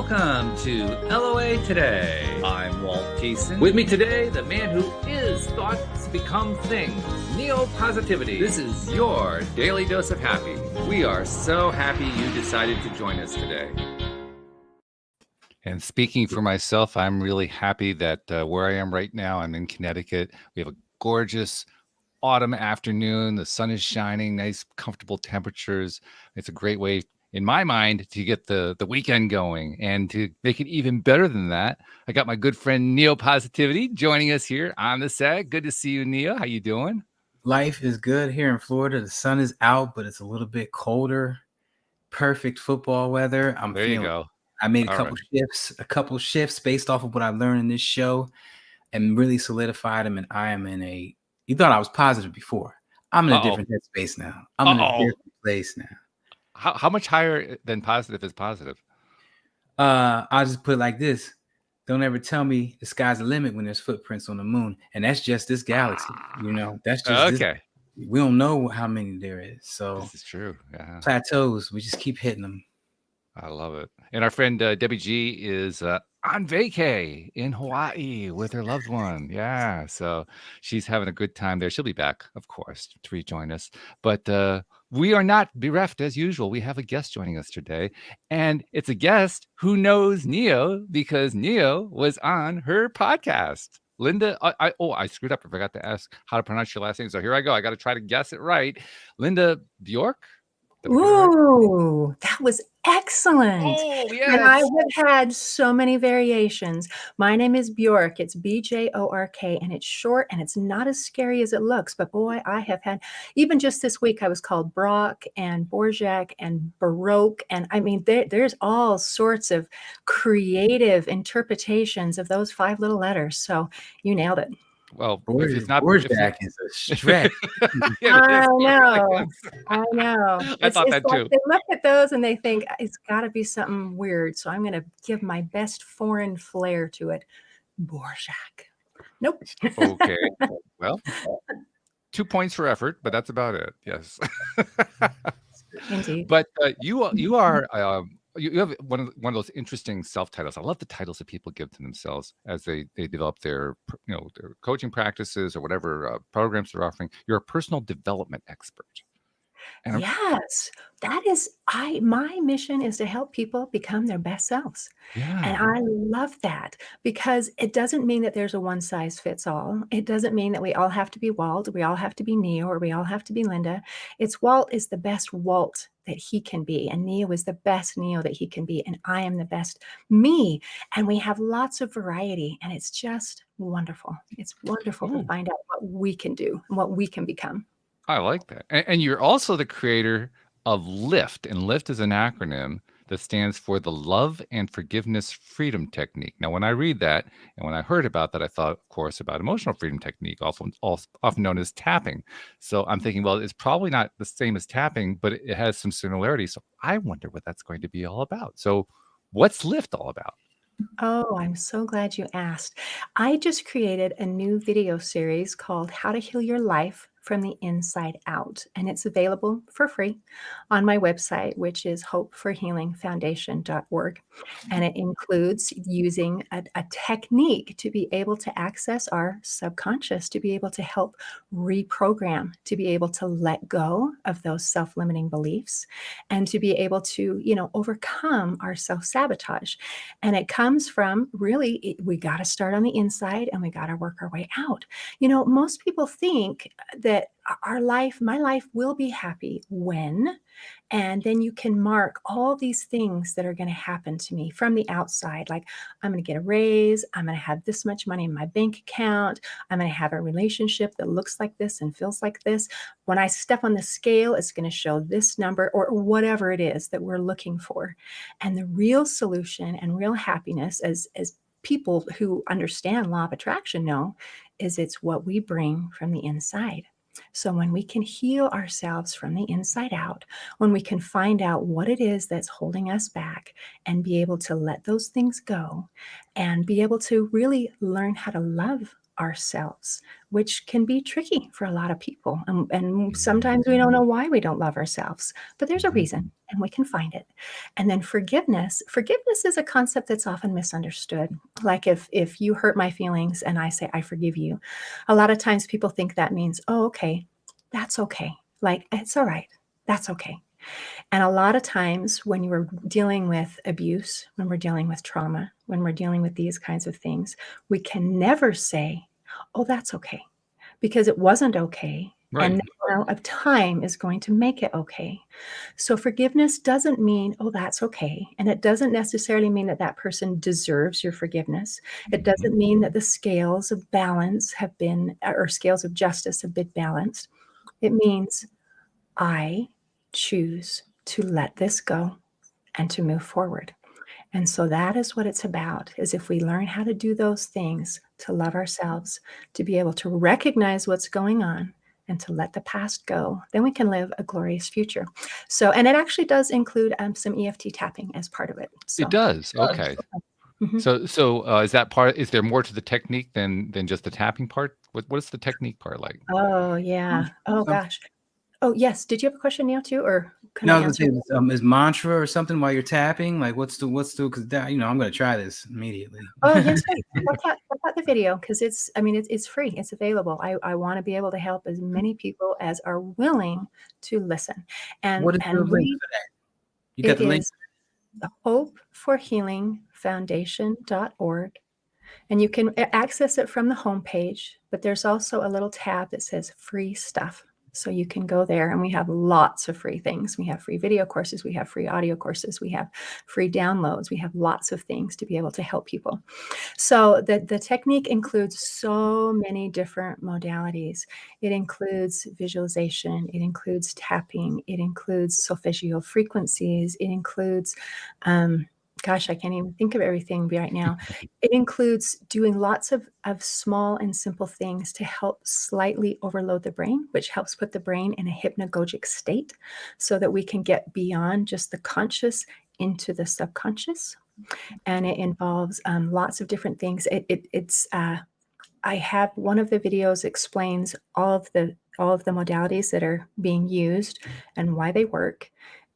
welcome to LOA Today. I'm Walt Jason. With me today, the man who is thoughts become things, Neo-Positivity. This is your daily dose of happy. We are so happy you decided to join us today. And speaking for myself, I'm really happy that where I am right now, I'm in Connecticut. We have a gorgeous autumn afternoon. The sun is shining, nice, comfortable temperatures. It's a great way, in my mind, to get the weekend going. And to make it even better than that, I got my good friend Neo Positivity joining us here on the set. Good to see you, Neo. How you doing? Life is good here in Florida. The sun is out, but it's a little bit colder. Perfect football weather. There you go. I made a couple shifts based off of what I learned in this show and really solidified them. And I am you thought I was positive before. I'm in a different headspace now. I'm in a different place now. How much higher than positive is positive? I'll just put it like this. Don't ever tell me the sky's the limit when there's footprints on the moon. And that's just this galaxy. That's just okay. We don't know how many there is. So this is true. Yeah. Plateaus, we just keep hitting them. I love it. And our friend Debbie G is on vacay in Hawaii with her loved one. Yeah. So she's having a good time there. She'll be back, of course, to rejoin us. But we are not bereft as usual. We have a guest joining us today. And it's a guest who knows Neo because Neo was on her podcast. Linda, I screwed up. I forgot to ask how to pronounce your last name. So here I go. I got to try to guess it right. Linda Bjork? Ooh, that was excellent. Oh, yes. And I have had so many variations. My name is Bjork. It's Bjork, and it's short, and it's not as scary as it looks. But boy, I have had, even just this week, I was called Brock and Borjak and Baroque. And I mean, there's all sorts of creative interpretations of those 5 little letters. So you nailed it. Well, if it's not Borjak is a stretch. I know. I thought that too. They look at those and they think it's got to be something weird. So I'm going to give my best foreign flair to it. Borjak. Nope. Okay. Well, 2 points for effort, but that's about it. Yes. Indeed. But you are. You have one of those interesting self-titles. I love the titles that people give to themselves as they develop their their coaching practices or whatever programs they're offering. You're a personal development expert. And yes, that is my mission is to help people become their best selves. Yeah. And I love that because it doesn't mean that there's a one size fits all. It doesn't mean that we all have to be Walt, we all have to be Neo, or we all have to be Linda. It's Walt is the best Walt that he can be, and Neo is the best Neo that he can be, and I am the best me. And we have lots of variety, and it's just wonderful. It's wonderful to find out what we can do and what we can become. I like that. And you're also the creator of LIFT, and LIFT is an acronym that stands for the Love and Forgiveness Freedom Technique. Now, when I read that, and when I heard about that, I thought, of course, about emotional freedom technique, often known as tapping. So I'm thinking, well, it's probably not the same as tapping, but it has some similarities. So I wonder what that's going to be all about. So what's LIFT all about? Oh, I'm so glad you asked. I just created a new video series called How to Heal Your Life from the Inside Out, and it's available for free on my website, which is hopeforhealingfoundation.org. And it includes using a technique to be able to access our subconscious, to be able to help reprogram, to be able to let go of those self-limiting beliefs, and to be able to, overcome our self-sabotage. And it comes from really, we got to start on the inside and we got to work our way out. Most people think that my life will be happy when, and then you can mark all these things that are going to happen to me from the outside. Like I'm going to get a raise. I'm going to have this much money in my bank account. I'm going to have a relationship that looks like this and feels like this. When I step on the scale, it's going to show this number or whatever it is that we're looking for. And the real solution and real happiness, as people who understand law of attraction know, is it's what we bring from the inside. So when we can heal ourselves from the inside out, when we can find out what it is that's holding us back and be able to let those things go and be able to really learn how to love ourselves, which can be tricky for a lot of people. And sometimes we don't know why we don't love ourselves, but there's a reason and we can find it. And then forgiveness is a concept that's often misunderstood. Like if you hurt my feelings and I say, I forgive you, a lot of times people think that means, oh, okay, that's okay. Like, it's all right. That's okay. And a lot of times when you're dealing with abuse, when we're dealing with trauma, when we're dealing with these kinds of things, we can never say, oh, that's okay, because it wasn't okay. Right. And no amount of time is going to make it okay. So forgiveness doesn't mean, oh, that's okay. And it doesn't necessarily mean that that person deserves your forgiveness. It doesn't mean that the scales of balance have been, or scales of justice have been balanced. It means I choose to let this go and to move forward. And so that is what it's about, is if we learn how to do those things, to love ourselves, to be able to recognize what's going on and to let the past go, then we can live a glorious future. So, and it actually does include some EFT tapping as part of it. So, It does. Okay. mhm. So is that part? Is there more to the technique than just the tapping part? What is the technique part like? Oh, yeah. Oh, Some- gosh. Oh, yes. Did you have a question, Neil, too? Or can No, I I was answer? gonna say, is mantra or something while you're tapping? Like, because I'm gonna try this immediately. Oh, yes, please. Check out the video because it's free. It's available. I want to be able to help as many people as are willing to listen. What is the And link for that? You got it the link? is hopeforhealingfoundation.org. And you can access it from the homepage, but there's also a little tab that says free stuff. So you can go there, and we have lots of free things. We have free video courses, we have free audio courses, we have free downloads, we have lots of things to be able to help people. So the technique includes so many different modalities. It includes visualization, it includes tapping, it includes solfeggio frequencies, it includes gosh, I can't even think of everything right now. It includes doing lots of small and simple things to help slightly overload the brain, which helps put the brain in a hypnagogic state so that we can get beyond just the conscious into the subconscious. And it involves lots of different things. I have one of the videos explains all of the modalities that are being used and why they work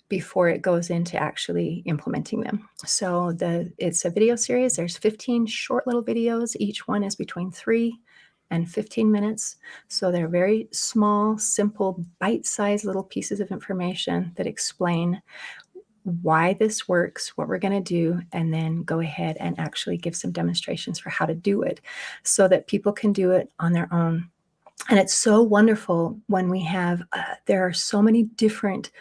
before it goes into actually implementing them. So it's a video series. There's 15 short little videos. Each one is between 3 and 15 minutes. So they're very small, simple, bite-sized little pieces of information that explain why this works, what we're going to do, and then go ahead and actually give some demonstrations for how to do it so that people can do it on their own. And it's so wonderful when we have, there are so many different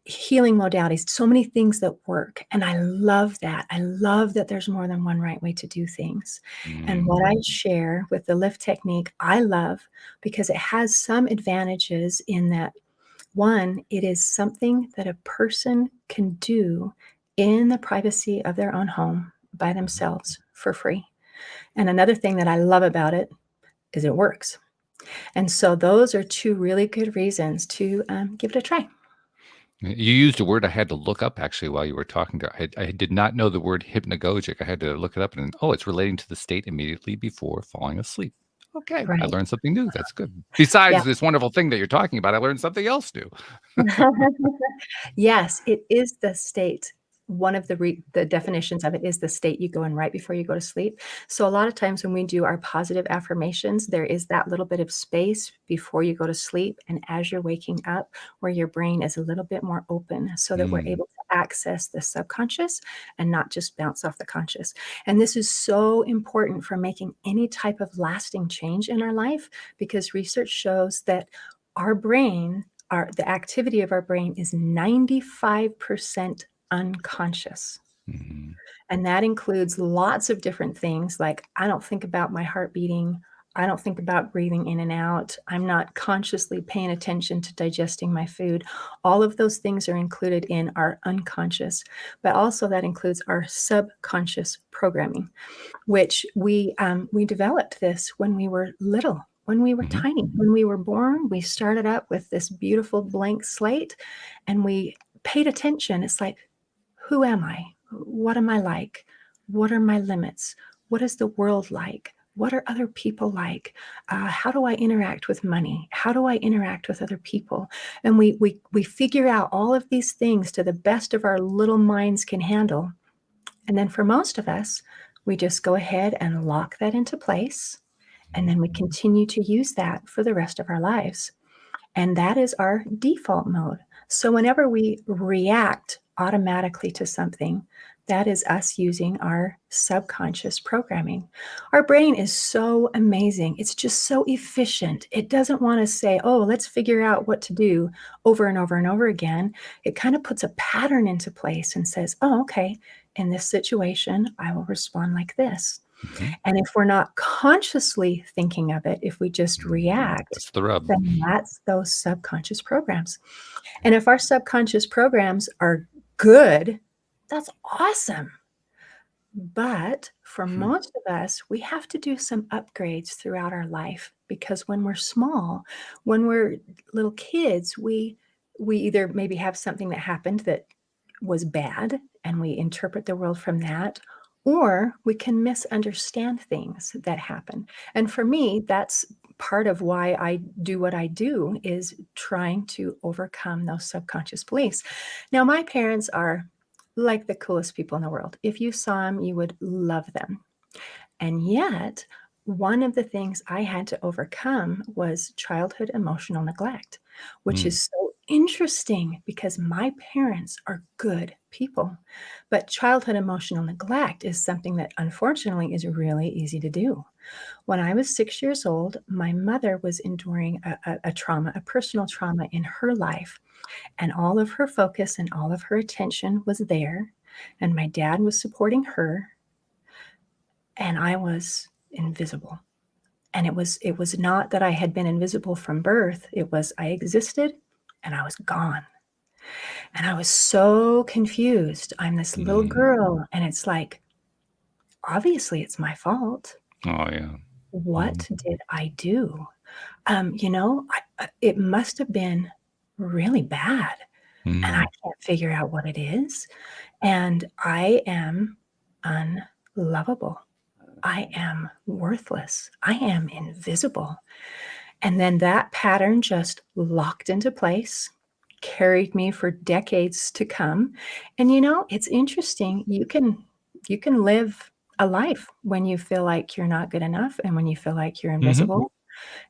healing modalities, so many things that work. And I love that. I love that there's more than one right way to do things. And what I share with the lift technique, I love because it has some advantages in that, one, it is something that a person can do in the privacy of their own home by themselves for free. And another thing that I love about it is it works. And so those are two really good reasons to give it a try. You used a word I had to look up actually while you were talking there. I did not know the word hypnagogic. I had to look it up and it's relating to the state immediately before falling asleep. Okay, I Right. learned something new. That's good. Yeah. Besides this wonderful thing that you're talking about, I learned something else new. Yes, it is the state. One of the definitions of it is the state you go in right before you go to sleep. So a lot of times when we do our positive affirmations, there is that little bit of space before you go to sleep and as you're waking up where your brain is a little bit more open so that we're able to access the subconscious and not just bounce off the conscious. And this is so important for making any type of lasting change in our life because research shows that our brain, the activity of our brain is 95% unconscious. And that includes lots of different things like I don't think about my heart beating. I don't think about breathing in and out. I'm not consciously paying attention to digesting my food. All of those things are included in our unconscious, but also that includes our subconscious programming, which we developed this when we were little. When we were tiny, when we were born, we started up with this beautiful blank slate and we paid attention. It's like, who am I? What am I like? What are my limits? What is the world like? What are other people like? How do I interact with money? How do I interact with other people? And we figure out all of these things to the best of our little minds can handle. And then for most of us, we just go ahead and lock that into place. And then we continue to use that for the rest of our lives. And that is our default mode. So whenever we react automatically to something, that is us using our subconscious programming. Our brain is so amazing. It's just so efficient. It doesn't want to say, oh, let's figure out what to do over and over and over again. It kind of puts a pattern into place and says, oh, okay, in this situation, I will respond like this. And if we're not consciously thinking of it, if we just react, That's the rub. then that's those subconscious programs. And if our subconscious programs are good, that's awesome. But for most of us, we have to do some upgrades throughout our life, because when we're small, when we're little kids, we either maybe have something that happened that was bad and we interpret the world from that, or we can misunderstand things that happen. And for me, that's part of why I do what I do, is trying to overcome those subconscious beliefs. Now, my parents are like the coolest people in the world. If you saw them, you would love them. And yet, one of the things I had to overcome was childhood emotional neglect, which is so interesting because my parents are good people. But childhood emotional neglect is something that unfortunately is really easy to do. When I was 6 years old, my mother was enduring a trauma, a personal trauma in her life. And all of her focus and all of her attention was there. And my dad was supporting her. And I was invisible. And it was not that I had been invisible from birth. It was I existed and I was gone. And I was so confused. I'm this little girl, and it's like, obviously it's my fault. Oh, yeah. What did I do? It must have been really bad. And I can't figure out what it is. And I am unlovable. I am worthless. I am invisible. And then that pattern just locked into place, carried me for decades to come. And it's interesting. You can live a life when you feel like you're not good enough and when you feel like you're invisible.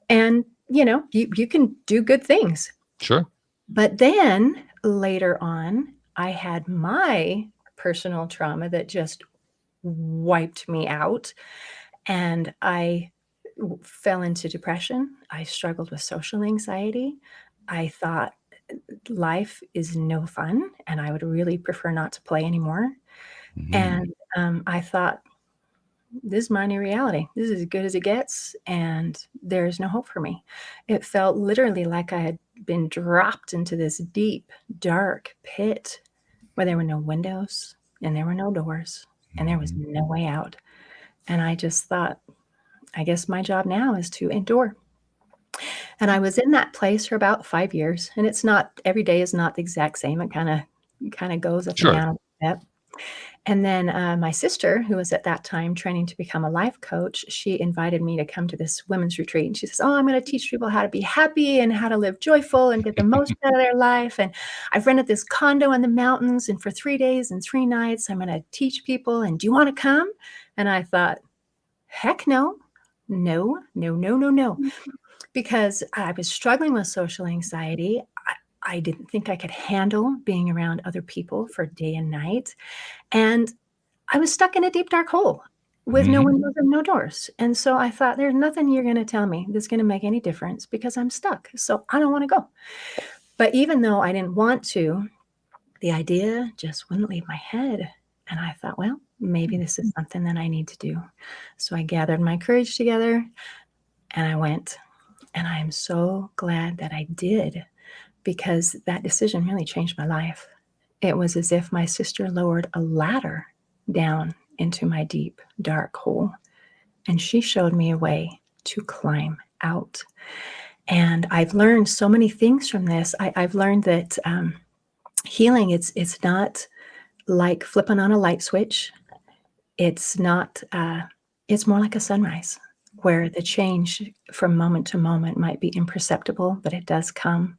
And you can do good things. Sure. But then later on, I had my personal trauma that just wiped me out. And I fell into depression. I struggled with social anxiety. I thought life is no fun, and I would really prefer not to play anymore. And I thought, this is my new reality. This is as good as it gets, and there's no hope for me. It felt literally like I had been dropped into this deep, dark pit where there were no windows and there were no doors and there was no way out. And I just thought, I guess my job now is to endure. And I was in that place for about 5 years, and it's not, every day is not the exact same. It kind of goes up and down a bit. And then my sister, who was at that time training to become a life coach, she invited me to come to this women's retreat. And she says, oh, I'm going to teach people how to be happy and how to live joyful and get the most out of their life. And I've rented this condo in the mountains, and for 3 days and 3 nights, I'm going to teach people. And do you want to come? And I thought, heck no, no, no, no, no, no. Because I was struggling with social anxiety. I didn't think I could handle being around other people for day and night. And I was stuck in a deep, dark hole with no windows and no doors. And so I thought, there's nothing you're going to tell me that's going to make any difference, because I'm stuck. So I don't want to go. But even though I didn't want to, the idea just wouldn't leave my head. And I thought, well, maybe this is something that I need to do. So I gathered my courage together and I went. And I am so glad that I did, because that decision really changed my life. It was as if my sister lowered a ladder down into my deep, dark hole, and she showed me a way to climb out. And I've learned so many things from this. I've learned that healing, it's not like flipping on a light switch. It's not. It's more like a sunrise. where the change from moment to moment might be imperceptible, but it does come.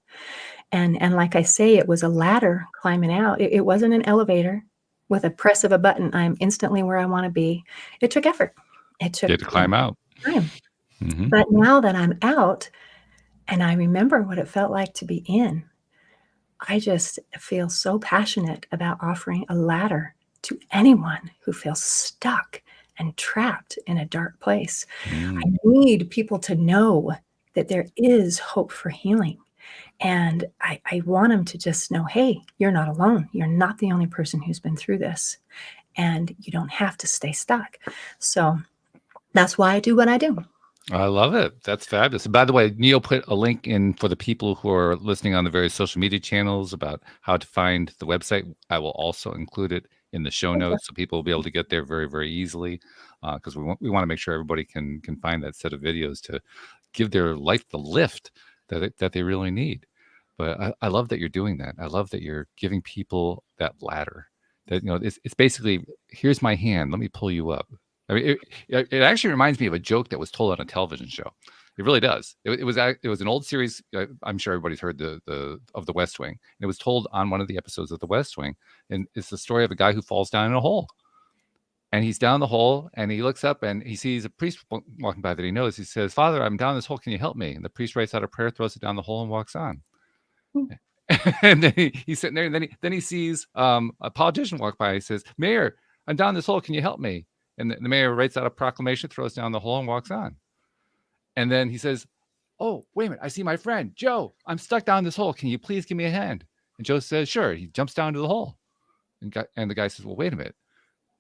And like I say, it was a ladder climbing out. It wasn't an elevator. With a press of a button, I'm instantly where I wanna be. It took effort. It You took had to climb out. time. Mhm. But now that I'm out and I remember what it felt like to be in, I just feel so passionate about offering a ladder to anyone who feels stuck and trapped in a dark place. I Mm. need people to know that there is hope for healing. And I want them to just know, hey, you're not alone. You're not the only person who's been through this. And you don't have to stay stuck. So that's why I do what I do. I love it. That's fabulous. And by the way, Neil put a link in for the people who are listening on the various social media channels about how to find the website. I will also include it in the show notes so people will be able to get there very, very easily because we want to make sure everybody can find that set of videos to give their life the lift that they really need. But I love that you're doing that. I love that you're giving people that ladder. That it's basically, here's my hand. Let me pull you up. I mean, it actually reminds me of a joke that was told on a television show. It really does. It was an old series. I'm sure everybody's heard of the West Wing. And it was told on one of the episodes of the West Wing, and it's the story of a guy who falls down in a hole. And he's down the hole, and he looks up, and he sees a priest walking by that he knows. He says, "Father, I'm down this hole. Can you help me?" And the priest writes out a prayer, throws it down the hole, and walks on. And then he's sitting there, and then he sees a politician walk by. He says, "Mayor, I'm down this hole. Can you help me?" And the mayor writes out a proclamation, throws down the hole, and walks on. And then he says, "Oh, wait a minute. I see my friend, Joe. I'm stuck down this hole. Can you please give me a hand?" And Joe says, "Sure." He jumps down to the hole. And the guy says, "Well, wait a minute.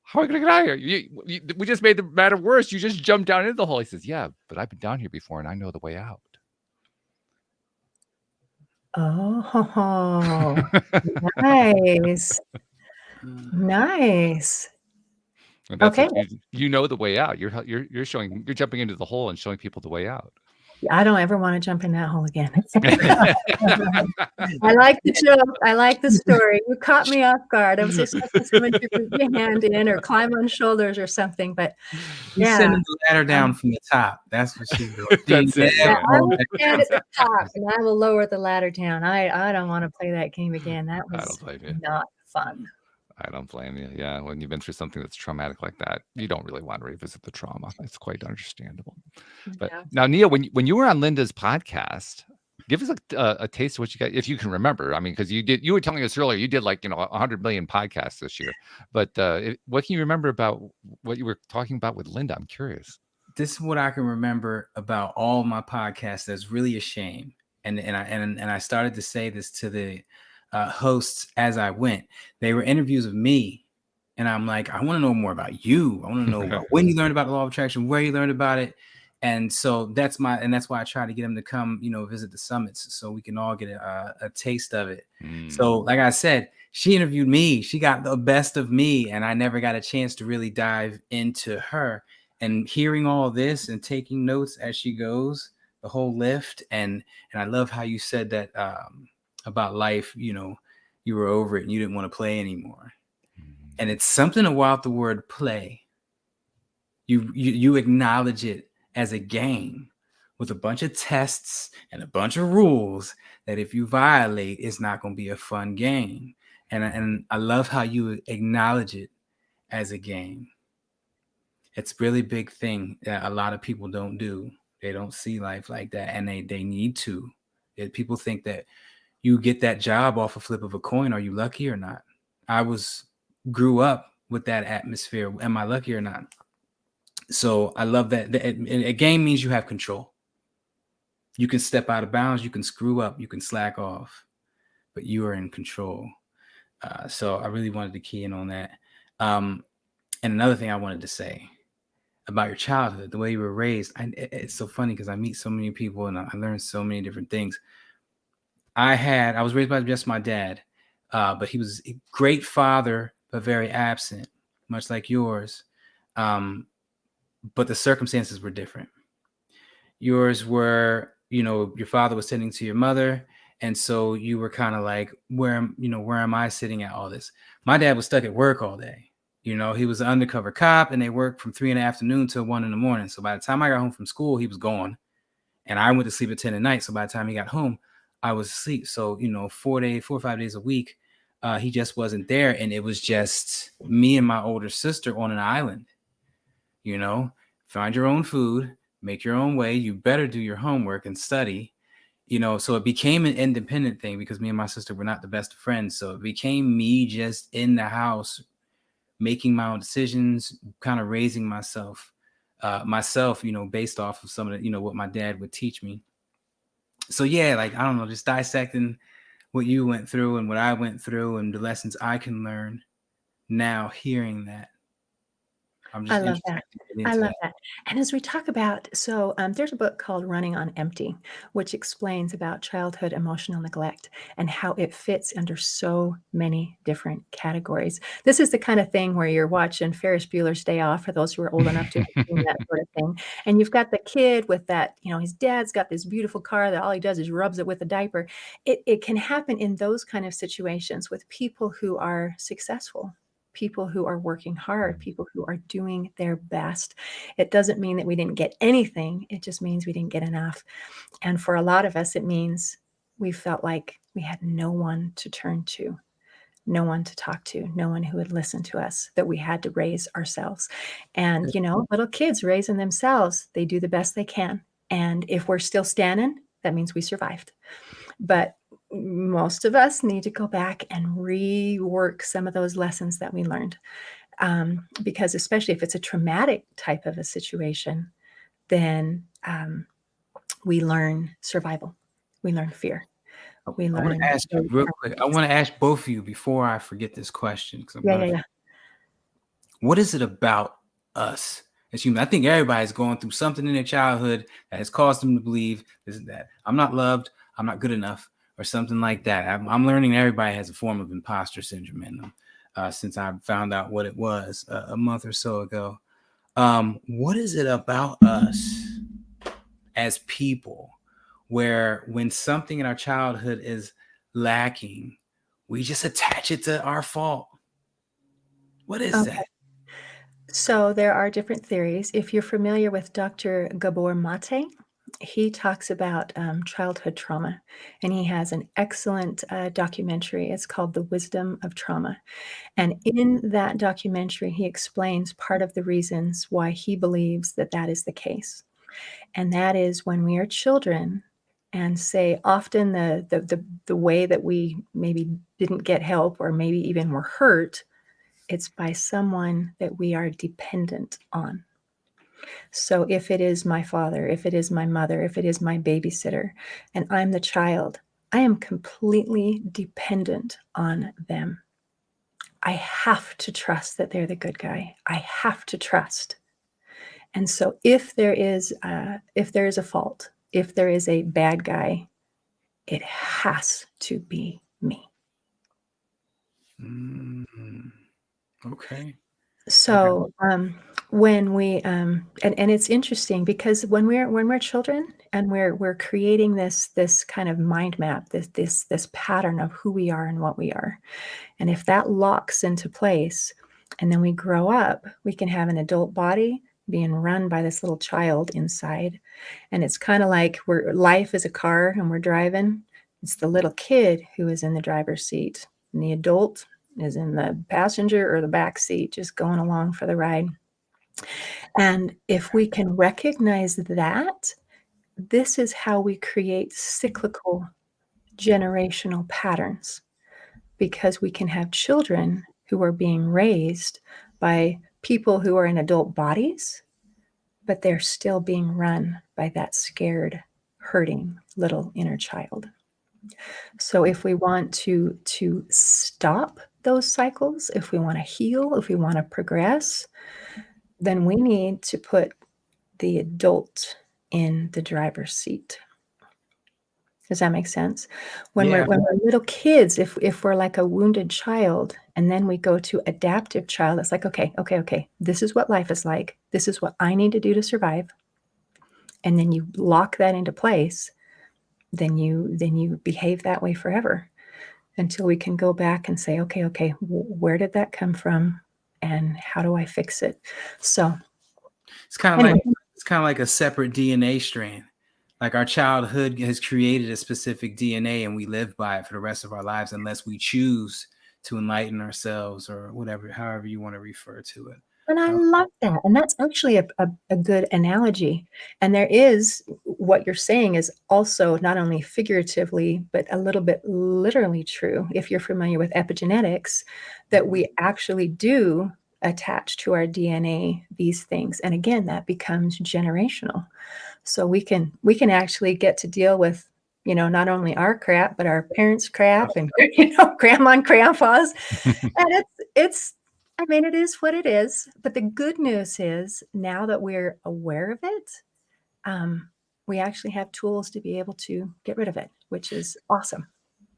How are we going to get out of here? We just made the matter worse. You just jumped down into the hole." He says, "Yeah, but I've been down here before, and I know the way out." Oh, nice. Nice. And that's Okay. you know the way out. You're jumping into the hole and showing people the way out. I don't ever want to jump in that hole again. I like the joke. I like the story. You caught me off guard. I was expecting someone to put your hand in or climb on shoulders or something, but She's sending the ladder down from the top. That's what she's doing. That's it. I will stand at the top and I will lower the ladder down. I don't want to play that game again. That was not fun. I don't blame you. Yeah, when you've been through something that's traumatic like that, you don't really want to revisit the trauma. It's quite understandable. But now, Neil, when you were on Linda's podcast, give us a taste of what you got, if you can remember. I mean, because you were telling us earlier, you did 100 million podcasts this year. But what can you remember about what you were talking about with Linda? I'm curious. This is what I can remember about all my podcasts. That's really a shame. And I started to say this to the hosts as I went. They were interviews of me, and I'm like, I want to know more about you. I want to know about when you learned about the law of attraction, where you learned about it. And so that's why I try to get them to come, visit the summits so we can all get a taste of it. So like I said, she interviewed me. She got the best of me, and I never got a chance to really dive into her. And hearing all this and taking notes as she goes, the whole lift. And I love how you said that about life, you were over it and you didn't want to play anymore. And it's something about the word play. You acknowledge it as a game with a bunch of tests and a bunch of rules that if you violate, it's not going to be a fun game. And I love how you acknowledge it as a game. It's a really big thing that a lot of people don't do. They don't see life like that, and they need to. People think that you get that job off a flip of a coin. Are you lucky or not? I grew up with that atmosphere. Am I lucky or not? So I love that. A game means you have control. You can step out of bounds. You can screw up. You can slack off, but you are in control. So I really wanted to key in on that. And another thing I wanted to say about your childhood, the way you were raised. It's so funny because I meet so many people and I learn so many different things. I was raised by just my dad, but he was a great father, but very absent, much like yours. But the circumstances were different. Yours were, your father was tending to your mother. And so you were kind of like, where am I sitting at all this? My dad was stuck at work all day. You know, he was an undercover cop, and they worked from 3 in the afternoon till 1 in the morning. So by the time I got home from school, he was gone. And I went to sleep at 10 at night. So by the time he got home, I was asleep. So, you know, 4 or 5 days a week, he just wasn't there. And it was just me and my older sister on an island. You know, find your own food, make your own way. You better do your homework and study. You know, so it became an independent thing because me and my sister were not the best of friends. So it became me just in the house, making my own decisions, kind of raising myself, you know, based off of some of the, you know, what my dad would teach me. So yeah, like, I don't know, just dissecting what you went through and what I went through and the lessons I can learn now hearing that. I'm I just love interested that. to get I into love that. that. And as we talk about, there's a book called Running on Empty, which explains about childhood emotional neglect and how it fits under so many different categories. This is the kind of thing where you're watching Ferris Bueller's Day Off, for those who are old enough to have seen that sort of thing. And you've got the kid with that, you know, his dad's got this beautiful car that all he does is rubs it with a diaper. It can happen in those kind of situations with people who are successful, people who are working hard, people who are doing their best. It doesn't mean that we didn't get anything. It just means we didn't get enough. And for a lot of us, it means we felt like we had no one to turn to, no one to talk to, no one who would listen to us, that we had to raise ourselves. And, you know, little kids raising themselves, they do the best they can. And if we're still standing, that means we survived. But most of us need to go back and rework some of those lessons that we learned. Because especially if it's a traumatic type of a situation, then we learn survival, we learn fear, we I want learn to ask you those real kind of quick. I things. want to ask both of you before I forget this question, because I'm Yeah, gonna. yeah, yeah. What is it about us as humans? I think everybody's going through something in their childhood that has caused them to believe this and that. I'm not loved. I'm not good enough, or something like that. I'm learning everybody has a form of imposter syndrome in them since I found out what it was a month or so ago. What is it about us as people where when something in our childhood is lacking, we just attach it to our fault? What is Okay. that? So there are different theories. If you're familiar with Dr. Gabor Mate, he talks about childhood trauma, and he has an excellent documentary. It's called The Wisdom of Trauma. And in that documentary, he explains part of the reasons why he believes that that is the case. And that is when we are children, and say often the way that we maybe didn't get help or maybe even were hurt, it's by someone that we are dependent on. So if it is my father, if it is my mother, if it is my babysitter, and I'm the child, I am completely dependent on them. I have to trust that they're the good guy. I have to trust. And so if there is a fault, if there is a bad guy, it has to be me. Mm, okay. Okay. So when we and it's interesting because when we're children and we're creating this kind of mind map, this pattern of who we are and what we are, and if that locks into place, and then we grow up, we can have an adult body being run by this little child inside. And it's kind of like life is a car and we're driving. It's the little kid who is in the driver's seat, and the adult is in the passenger or the back seat, just going along for the ride. And if we can recognize that, this is how we create cyclical generational patterns, because we can have children who are being raised by people who are in adult bodies, but they're still being run by that scared, hurting little inner child. So if we want to stop those cycles, if we want to heal, if we want to progress, then we need to put the adult in the driver's seat. Does that make sense? When we're Yeah. when we're little kids, if we're like a wounded child, and then we go to adaptive child, it's like, okay, okay, okay, this is what life is like. This is what I need to do to survive. And then you lock that into place, then you behave that way forever until we can go back and say, okay, okay, where did that come from? and how do I fix it? So It's kind of anyway. like a separate DNA strand. Like our childhood has created a specific DNA and we live by it for the rest of our lives unless we choose to enlighten ourselves or whatever, however you want to refer to it. And I love that. And that's actually a good analogy. And there is what you're saying is also not only figuratively, but a little bit literally true. If you're familiar with epigenetics, that we actually do attach to our DNA these things. And again, that becomes generational. So we can actually get to deal with, not only our crap, but our parents' crap and, grandma and grandpa's. And it is what it is. But the good news is now that we're aware of it, we actually have tools to be able to get rid of it, which is awesome.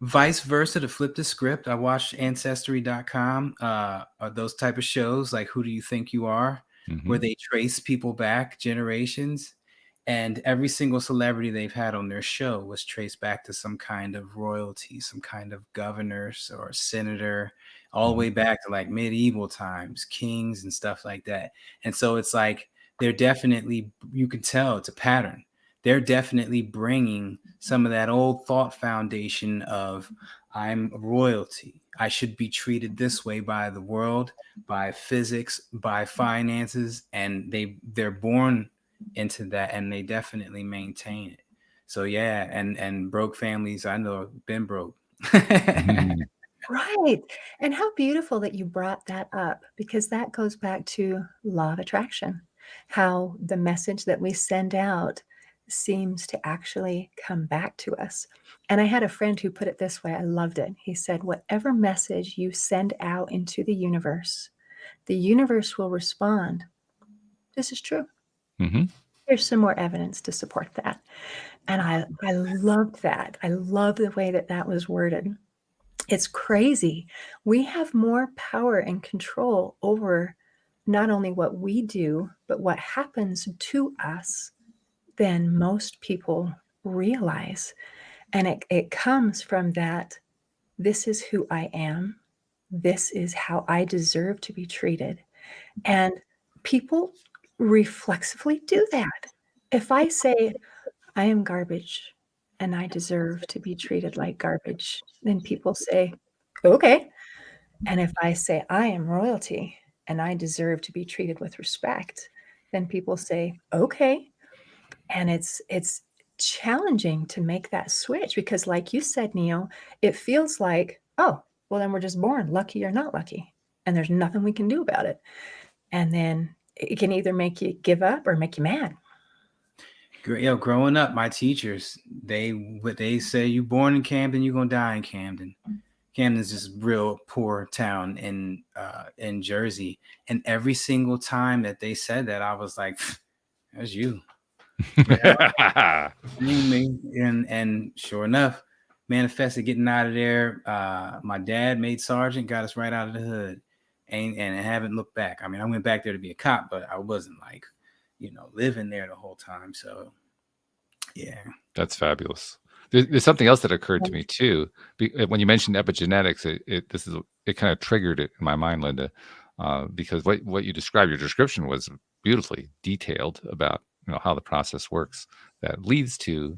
Vice versa, to flip the script, I watched Ancestry.com, those type of shows like Who Do You Think You Are, where they trace people back generations. And every single celebrity they've had on their show was traced back to some kind of royalty, some kind of governor or senator, all the way back to like medieval times, kings and stuff like that. And so it's like they're definitely, you can tell it's a pattern. They're definitely bringing some of that old thought foundation of I'm royalty. I should be treated this way by the world, by physics, by finances. And they're born into that and they definitely maintain it. So yeah, and broke families, I know have been broke. Right. And how beautiful that you brought that up, because that goes back to law of attraction, how the message that we send out seems to actually come back to us. And I had a friend who put it this way. I loved it. He said, whatever message you send out into the universe will respond. This is true. There's some more evidence to support that. And I loved that. I love the way that was worded. It's crazy. We have more power and control over not only what we do, but what happens to us than most people realize. And it comes from that, this is who I am. This is how I deserve to be treated. And people reflexively do that. If I say, I am garbage and I deserve to be treated like garbage, then people say, okay. And if I say, I am royalty and I deserve to be treated with respect, then people say, okay. And it's challenging to make that switch because, like you said, Neil, it feels like, oh, well, then we're just born lucky or not lucky. And there's nothing we can do about it. And then it can either make you give up or make you mad. Growing up, my teachers, they say you born in Camden, you're gonna die in Camden. Camden's just real poor town in Jersey. And every single time that they said that, I was like, that's you. Me. And sure enough, manifested getting out of there. My dad made sergeant, got us right out of the hood. And I haven't looked back. I mean, I went back there to be a cop, but I wasn't like, living there the whole time. So yeah. That's fabulous. There's something else that occurred to me too. When you mentioned epigenetics, it kind of triggered it in my mind, Linda, because what you described, your description was beautifully detailed about how the process works that leads to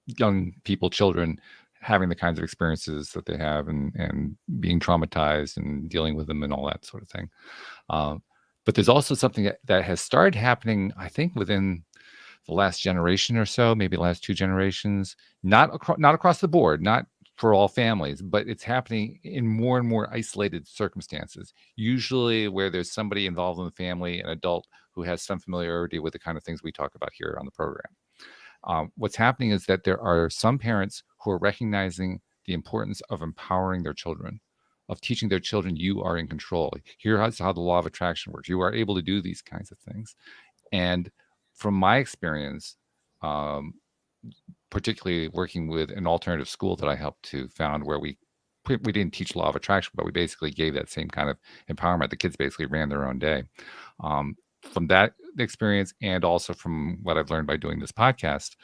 young people, children, having the kinds of experiences that they have and being traumatized and dealing with them and all that sort of thing. But there's also something that has started happening, I think, within the last generation or so, maybe the last 2 generations, not across the board, not for all families, but it's happening in more and more isolated circumstances, usually where there's somebody involved in the family, an adult who has some familiarity with the kind of things we talk about here on the program. What's happening is that there are some parents who are recognizing the importance of empowering their children, of teaching their children, you are in control. Here's how the law of attraction works. You are able to do these kinds of things. And from my experience, particularly working with an alternative school that I helped to found, where we didn't teach law of attraction, but we basically gave that same kind of empowerment. The kids basically ran their own day. From that experience, and also from what I've learned by doing this podcast,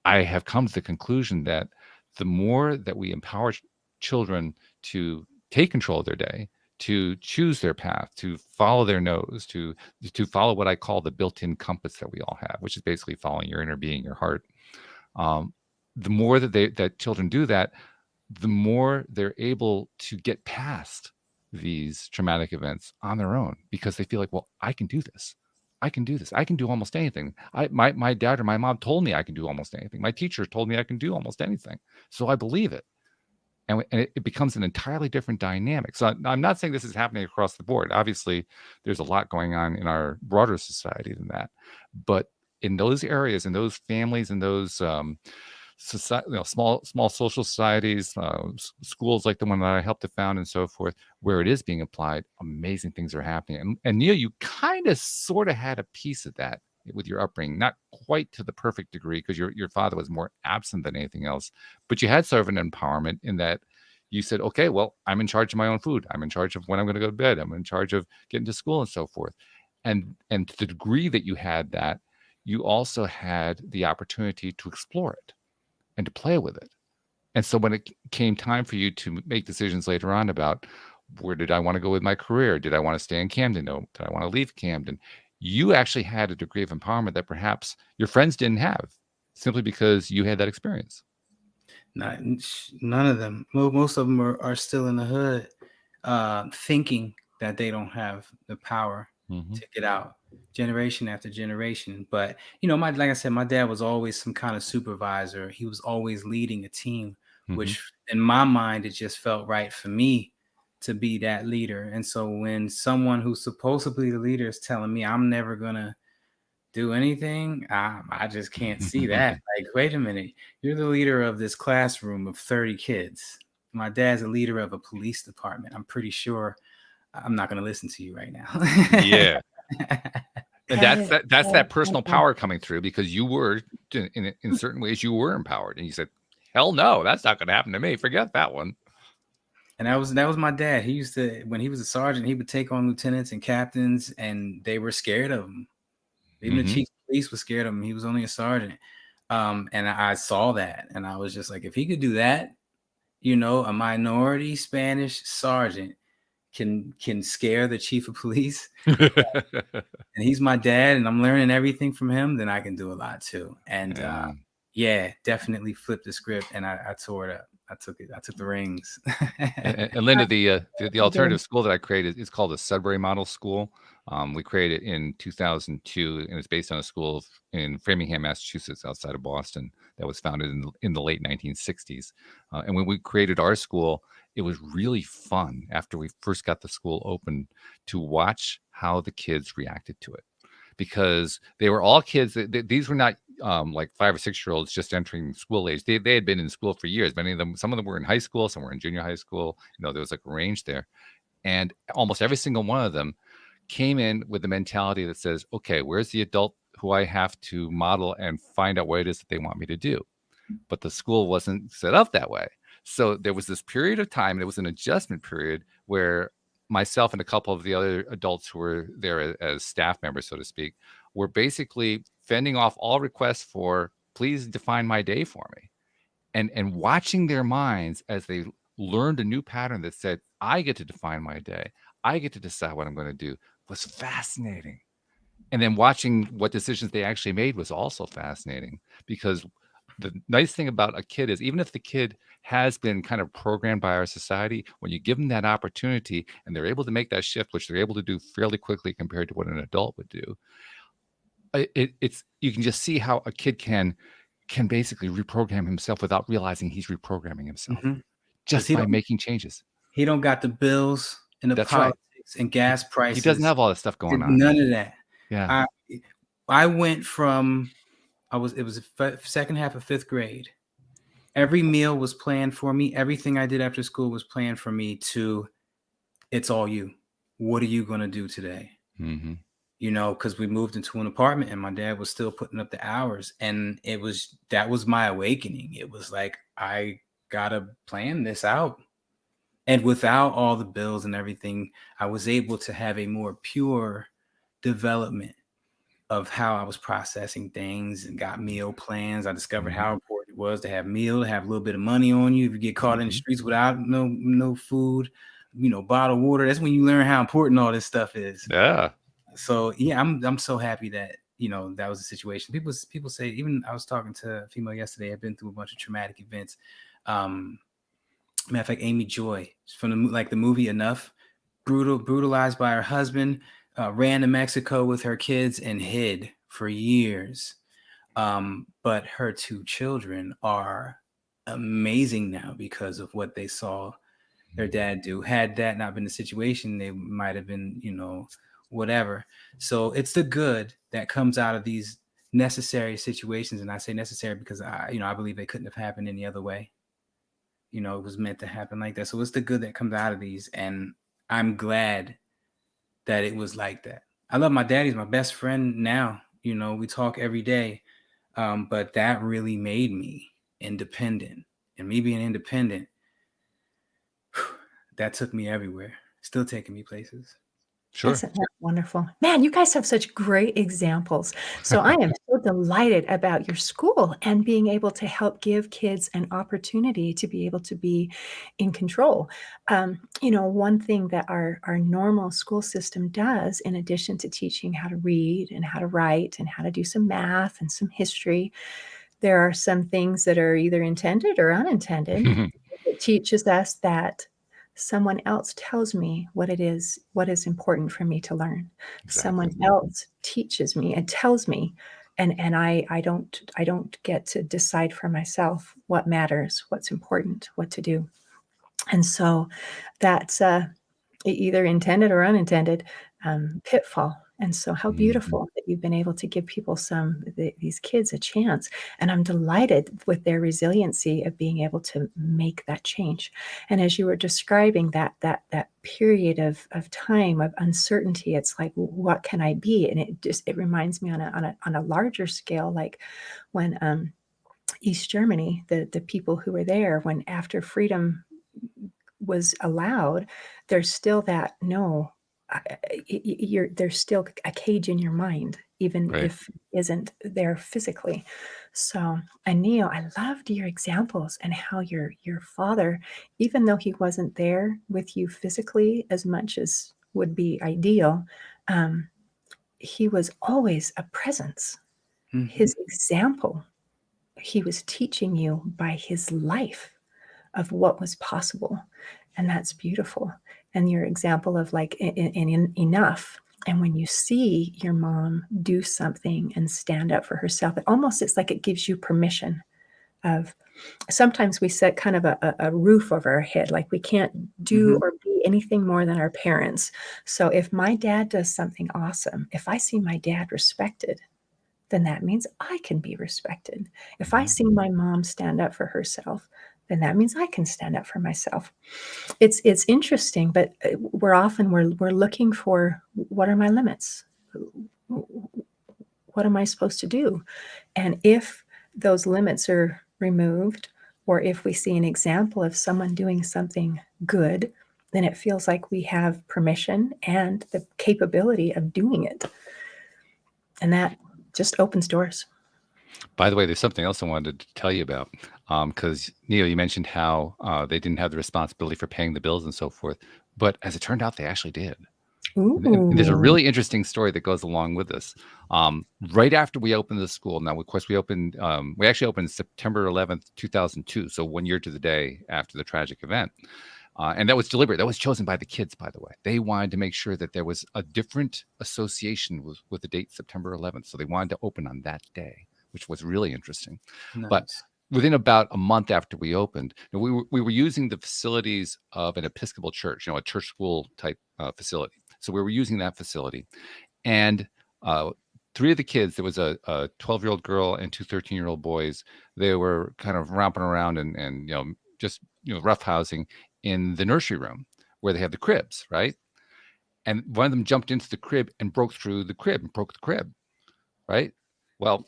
I have come to the conclusion that the more that we empower children to take control of their day, to choose their path, to follow their nose, to follow what I call the built-in compass that we all have, which is basically following your inner being, your heart. The more that children do that, the more they're able to get past these traumatic events on their own, because they feel like, well, I can do this. I can do this. I can do almost anything. My dad or my mom told me I can do almost anything. My teacher told me I can do almost anything. So I believe it. And it becomes an entirely different dynamic. So I'm not saying this is happening across the board. Obviously, there's a lot going on in our broader society than that. But in those areas, in those families, in those society, small social societies, schools like the one that I helped to found and so forth, where it is being applied, amazing things are happening. And Neil, you kind of sort of had a piece of that with your upbringing, not quite to the perfect degree, because your father was more absent than anything else, but you had sort of an empowerment in that you said, okay, well, I'm in charge of my own food. I'm in charge of when I'm going to go to bed. I'm in charge of getting to school and so forth. And to the degree that you had that, you also had the opportunity to explore it and to play with it. And so when it came time for you to make decisions later on about where did I want to go with my career? Did I want to stay in Camden? No. Did I want to leave Camden? You actually had a degree of empowerment that perhaps your friends didn't have, simply because you had that experience. None of them. Most of them are still in the hood, thinking that they don't have the power to get out, generation after generation. But like I said, my dad was always some kind of supervisor. He was always leading a team, which in my mind, it just felt right for me to be that leader. And so when someone who's supposedly the leader is telling me I'm never gonna do anything, I just can't see that. Like, wait a minute, you're the leader of this classroom of 30 kids. My dad's a leader of a police department. I'm pretty sure I'm not going to listen to you right now. Yeah. And that's that personal power coming through, because you were, in certain ways, you were empowered. And you said, hell no, that's not going to happen to me. Forget that one. And that was my dad. He used to, when he was a sergeant, he would take on lieutenants and captains, and they were scared of him. Even the chief of police was scared of him. He was only a sergeant. And I saw that, and I was just like, if he could do that, a minority Spanish sergeant can scare the chief of police, and he's my dad, and I'm learning everything from him, then I can do a lot too. And definitely flipped the script, and I tore it up. I took the reins. And Linda, the alternative school that I created is called the Sudbury Model School. We created it in 2002, and it's based on a school in Framingham, Massachusetts, outside of Boston, that was founded in the late 1960s. And when we created our school, it was really fun after we first got the school open to watch how the kids reacted to it, because they were all kids. These were not like 5 or 6 year olds just entering school age. They had been in school for years. Many of them, some of them were in high school, some were in junior high school. There was like a range there, and almost every single one of them came in with the mentality that says, okay, where's the adult who I have to model and find out what it is that they want me to do? But the school wasn't set up that way. So there was this period of time, and it was an adjustment period, where myself and a couple of the other adults who were there as staff members, so to speak, were basically fending off all requests for, please define my day for me. And watching their minds as they learned a new pattern that said, I get to define my day, I get to decide what I'm going to do, was fascinating. And then watching what decisions they actually made was also fascinating, because the nice thing about a kid is, even if the kid has been kind of programmed by our society, when you give them that opportunity and they're able to make that shift, which they're able to do fairly quickly compared to what an adult would do, it's you can just see how a kid can basically reprogram himself without realizing he's reprogramming himself, just by making changes. He don't got the bills and the politics and gas prices. He doesn't have all that stuff going on. None of that. Yeah. I went from, it was the second half of 5th grade. Every meal was planned for me. Everything I did after school was planned for me, to, it's all you. What are you going to do today? Because we moved into an apartment, and my dad was still putting up the hours. And that was my awakening. It was like, I got to plan this out. And without all the bills and everything, I was able to have a more pure development of how I was processing things, and got meal plans. I discovered how important it was to have meal, to have a little bit of money on you if you get caught in the streets without no food. bottled water. That's when you learn how important all this stuff is. Yeah. So yeah, I'm so happy that that was the situation. People say, even I was talking to a female yesterday. I've been through a bunch of traumatic events. Matter of fact, Amy Joy from the movie Enough, brutalized by her husband, ran to Mexico with her kids and hid for years. But her 2 children are amazing now because of what they saw their dad do. Had that not been the situation, they might have been, whatever. So it's the good that comes out of these necessary situations. And I say necessary because I believe they couldn't have happened any other way. It was meant to happen like that. So it's the good that comes out of these. And I'm glad that it was like that. I love my dad. He's my best friend now. We talk every day. But that really made me independent. And me being independent, that took me everywhere. Still taking me places. Sure. Isn't that wonderful? Man, you guys have such great examples. So I am so delighted about your school and being able to help give kids an opportunity to be able to be in control. One thing that our normal school system does, in addition to teaching how to read and how to write and how to do some math and some history, there are some things that are either intended or unintended. It teaches us that someone else tells me what is important for me to learn. Exactly. Someone else teaches me and tells me, and I don't get to decide for myself what matters, what's important, what to do. And so that's either intended or unintended pitfall. And so how beautiful that you've been able to give people these kids a chance. And I'm delighted with their resiliency of being able to make that change. And as you were describing that period of time of uncertainty, it's like, what can I be? And it reminds me on a larger scale, like when East Germany, the people who were there, when after freedom was allowed, there's still that there's still a cage in your mind, even Right. if it isn't there physically. So, and Neil, I loved your examples and how your father, even though he wasn't there with you physically as much as would be ideal, he was always a presence. Mm-hmm. His example, he was teaching you by his life of what was possible. And that's beautiful. And your example of like enough. And when you see your mom do something and stand up for herself, it's like it gives you permission of, sometimes we set kind of a roof over our head, like we can't do or be anything more than our parents. So if my dad does something awesome, if I see my dad respected, then that means I can be respected. If I see my mom stand up for herself, then that means I can stand up for myself. It's interesting, but we're looking for, what are my limits? What am I supposed to do? And if those limits are removed, or if we see an example of someone doing something good, then it feels like we have permission and the capability of doing it. And that just opens doors. By the way, there's something else I wanted to tell you about, because Neil, you mentioned how they didn't have the responsibility for paying the bills and so forth, but as it turned out, they actually did. And there's a really interesting story that goes along with this. Right after we opened the school, now of course we actually opened September 11th, 2002, so 1 year to the day after the tragic event. And that was deliberate. That was chosen by the kids, by the way. They wanted to make sure that there was a different association with the date September 11th. So they wanted to open on that day, which was really interesting. Nice. But within about a month after we opened, we were using the facilities of an Episcopal church, a church school type facility. So we were using that facility. And 3 of the kids, there was a 12-year-old girl and 2 13-year-old boys. They were kind of romping around and just roughhousing in the nursery room where they have the cribs, right? And one of them jumped into the crib and broke through the crib and broke the crib, right? Well,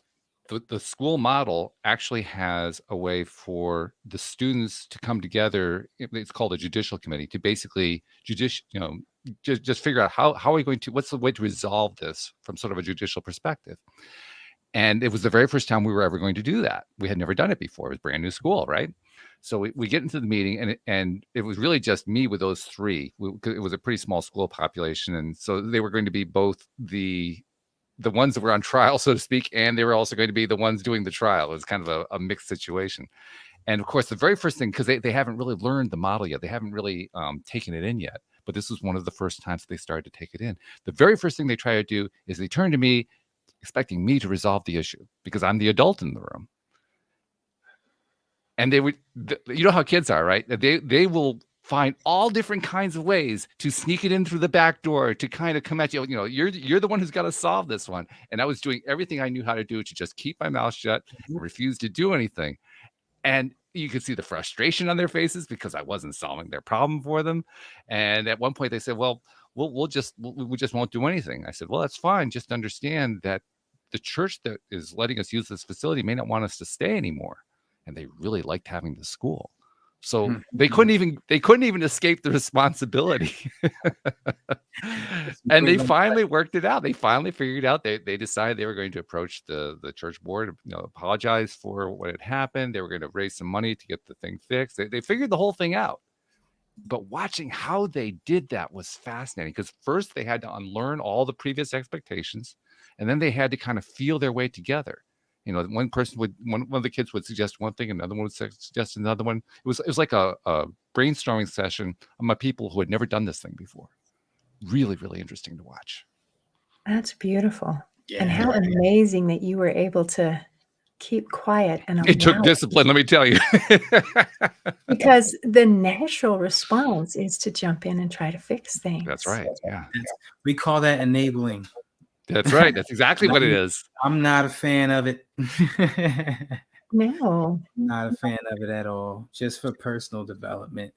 the school model actually has a way for the students to come together. It's called a judicial committee to basically just figure out how are we going to, what's the way to resolve this from sort of a judicial perspective. And it was the very first time we were ever going to do that. We had never done it before. It was brand new school, right? So we get into the meeting, and it was really just me with those three. 'Cause it was a pretty small school population, and so they were going to be both the ones that were on trial, so to speak, and they were also going to be the ones doing the trial. It was kind of a mixed situation. And of course, the very first thing, because they haven't really learned the model yet, they haven't really taken it in yet. But this was one of the first times they started to take it in. The very first thing they try to do is they turn to me, expecting me to resolve the issue because I'm the adult in the room. And they would, you know how kids are, right? They will find all different kinds of ways to sneak it in through the back door, to kind of come at you. You know, you're the one who's got to solve this one. And I was doing everything I knew how to do to just keep my mouth shut and refuse to do anything. And you could see the frustration on their faces because I wasn't solving their problem for them. And at one point they said, well, we just won't do anything. I said, well, that's fine. Just understand that the church that is letting us use this facility may not want us to stay anymore. And they really liked having the school. So they couldn't even escape the responsibility. And they finally worked it out. They finally figured out. They decided they were going to approach the church board, apologize for what had happened. They were going to raise some money to get the thing fixed. They figured the whole thing out. But watching how they did that was fascinating, because first they had to unlearn all the previous expectations, and then they had to kind of feel their way together. One of the kids would suggest one thing, another one would suggest another one. It was like a brainstorming session among people who had never done this thing before. Really, really interesting to watch. That's beautiful. Yeah. And how amazing that you were able to keep quiet. And it took discipline, let me tell you. Because the natural response is to jump in and try to fix things. That's right. Yeah. We call that enabling. That's right. That's exactly what it is. I'm not a fan of it. No. Not a fan of it at all. Just for personal development.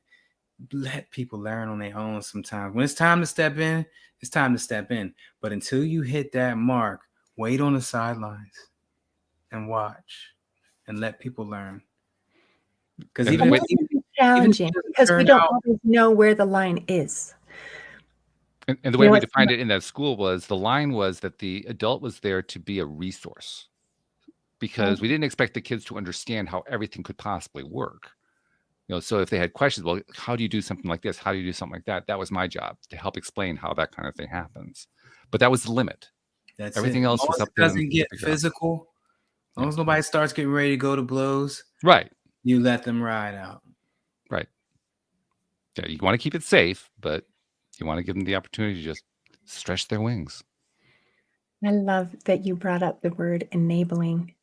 Let people learn on their own sometimes. When it's time to step in, it's time to step in. But until you hit that mark, wait on the sidelines and watch and let people learn. Because even challenging, because we don't always know where the line is. And the way we defined it in that school was, the line was that the adult was there to be a resource, because we didn't expect the kids to understand how everything could possibly work. So if they had questions, well, how do you do something like this? How do you do something like that? That was my job, to help explain how that kind of thing happens. But that was the limit. That's everything else was up to them. Doesn't get physical. As long as nobody starts getting ready to go to blows, right? You let them ride out. Right. Yeah, you want to keep it safe, but you want to give them the opportunity to just stretch their wings. I love that you brought up the word enabling.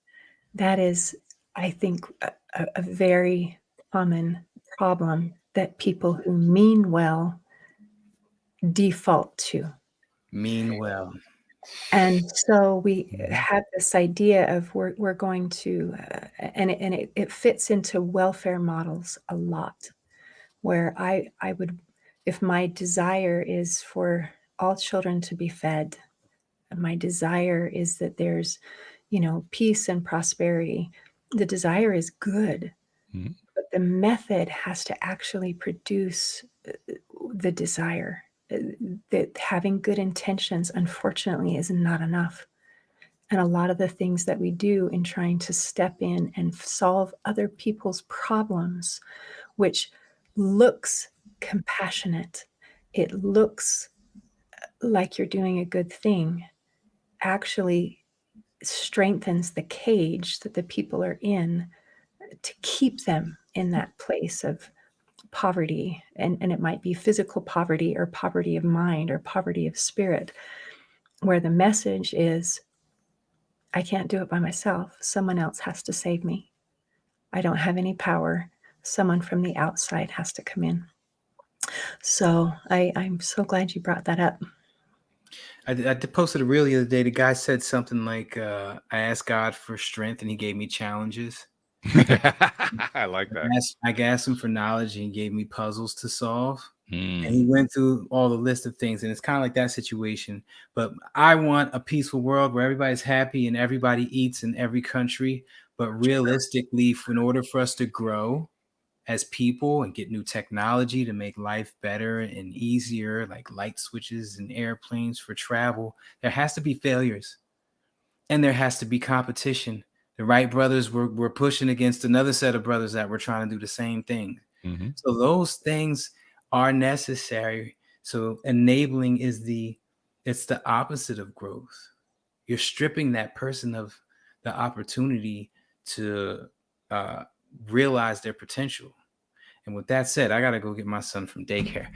That is, I think, a very common problem that people who mean well default to. Mean well. And so we have this idea of we're going to, and it fits into welfare models a lot, where I would, if my desire is for all children to be fed, my desire is that there's, peace and prosperity. The desire is good, but the method has to actually produce the desire. That having good intentions, unfortunately, is not enough. And a lot of the things that we do in trying to step in and solve other people's problems, which looks compassionate, it looks like you're doing a good thing, actually strengthens the cage that the people are in to keep them in that place of poverty. And it might be physical poverty, or poverty of mind, or poverty of spirit, where the message is, I can't do it by myself. Someone else has to save me. I don't have any power. Someone from the outside has to come in. So I'm so glad you brought that up. I posted a reel the other day. The guy said something like, I asked God for strength and he gave me challenges. I like that. I asked him for knowledge and he gave me puzzles to solve. And he went through all the list of things. And it's kind of like that situation. But I want a peaceful world where everybody's happy and everybody eats in every country. But realistically, in order for us to grow as people and get new technology to make life better and easier, like light switches and airplanes for travel, there has to be failures and there has to be competition The Wright brothers were pushing against another set of brothers that were trying to do the same thing. Mm-hmm. So those things are necessary. So enabling it's the opposite of growth. You're stripping that person of the opportunity to realize their potential. And with that said, I got to go get my son from daycare.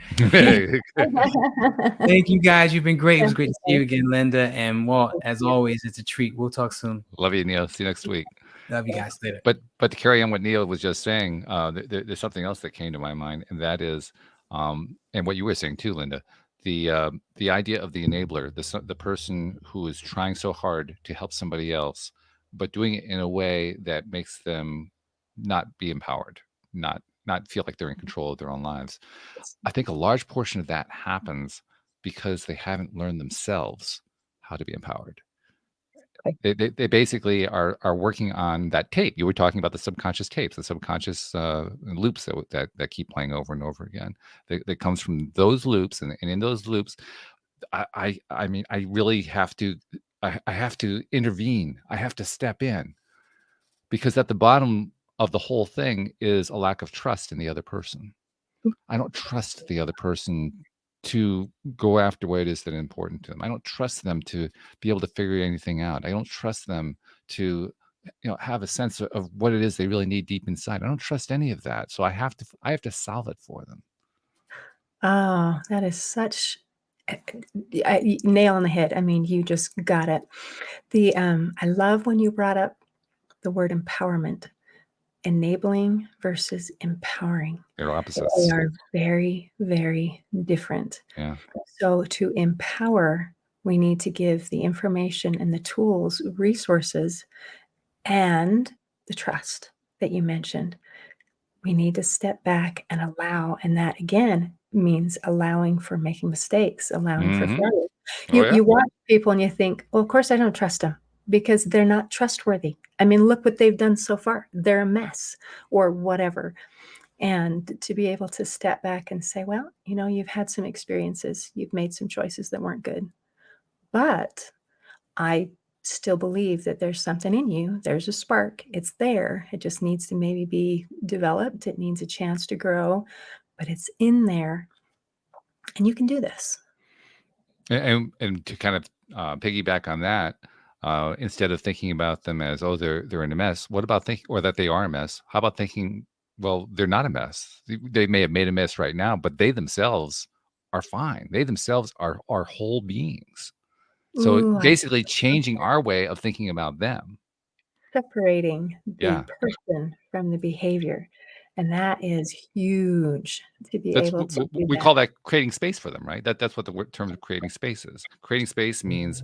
Thank you, guys. You've been great. It was great to see you again, Linda. And Walt, as always, it's a treat. We'll talk soon. Love you, Neil. See you next week. Love you guys. Later. But to carry on what Neil was just saying, there's something else that came to my mind, and that is, and what you were saying too, Linda, the idea of the enabler, the person who is trying so hard to help somebody else, but doing it in a way that makes them not be empowered, not feel like they're in control of their own lives. I think a large portion of that happens because they haven't learned themselves how to be empowered. They basically are working on that tape. You were talking about the subconscious tapes, the subconscious loops that keep playing over and over again. That comes from those loops, and in those loops, I mean, I really have to, I have to intervene. I have to step in, because at the bottom of the whole thing is a lack of trust in the other person. I don't trust the other person to go after what it is that is important to them. I don't trust them to be able to figure anything out. I don't trust them to, have a sense of what it is they really need deep inside. I don't trust any of that. So I have to solve it for them. Oh, that is such nail on the head. I mean, you just got it. I love when you brought up the word empowerment. Enabling versus empowering. They're opposites. They are very, very different. Yeah. So to empower, we need to give the information and the tools, resources, and the trust that you mentioned. We need to step back and allow, and that again means allowing for making mistakes, allowing for failure. You watch people and you think, well, of course I don't trust them, because they're not trustworthy. I mean, look what they've done so far. They're a mess or whatever. And to be able to step back and say, well, you've had some experiences, you've made some choices that weren't good, but I still believe that there's something in you. There's a spark. It's there. It just needs to maybe be developed. It needs a chance to grow, but it's in there. And you can do this. And to kind of piggyback on that, instead of thinking about them as, oh, they're in a mess, what about thinking, or that they are a mess? How about thinking, well, they're not a mess. They may have made a mess right now, but they themselves are fine. They themselves are whole beings. So basically changing our way of thinking about them. Separating the person from the behavior. And that is huge to be able to do we that. call that creating space for them, right? That's what the term of creating space is. Creating space means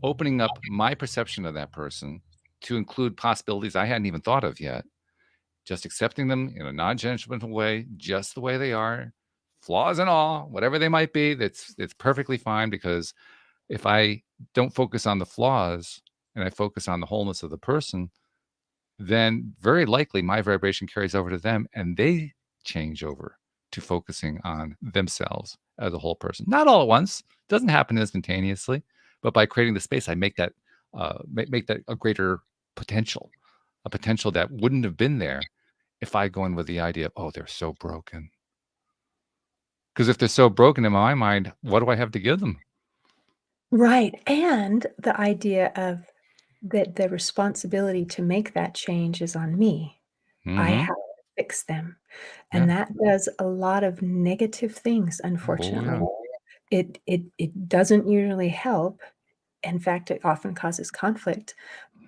opening up my perception of that person to include possibilities I hadn't even thought of yet. Just accepting them in a non-judgmental way, just the way they are, flaws and all, whatever they might be. It's perfectly fine, because if I don't focus on the flaws and I focus on the wholeness of the person, then very likely my vibration carries over to them, and they change over to focusing on themselves as a whole person. Not all at once. Doesn't happen instantaneously, but by creating the space, I make that a greater potential, a potential that wouldn't have been there if I go in with the idea of, oh, they're so broken. Because if they're so broken in my mind, what do I have to give them? Right. And the idea of that the responsibility to make that change is on me. I have to fix them. And that does a lot of negative things, unfortunately. It doesn't usually help. In fact, it often causes conflict,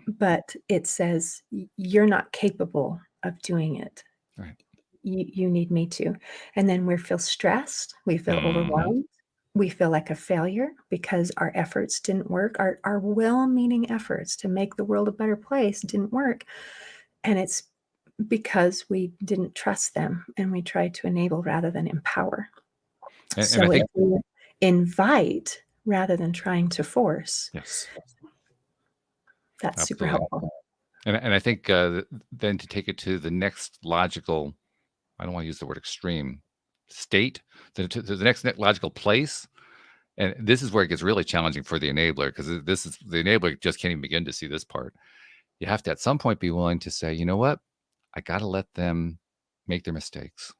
but it says you're not capable of doing it. Right. You need me to. And then we feel stressed, we feel overwhelmed, we feel like a failure because our efforts didn't work. Our well-meaning efforts to make the world a better place didn't work. And it's because we didn't trust them, and we tried to enable rather than empower. So if we invite rather than trying to force, yes, that's super helpful. And I think then to take it to the next logical, I don't want to use the word extreme, state, to the next logical place. And this is where it gets really challenging for the enabler, because the enabler just can't even begin to see this part. you have to at some point be willing to say, you know what? I got to let them make their mistakes.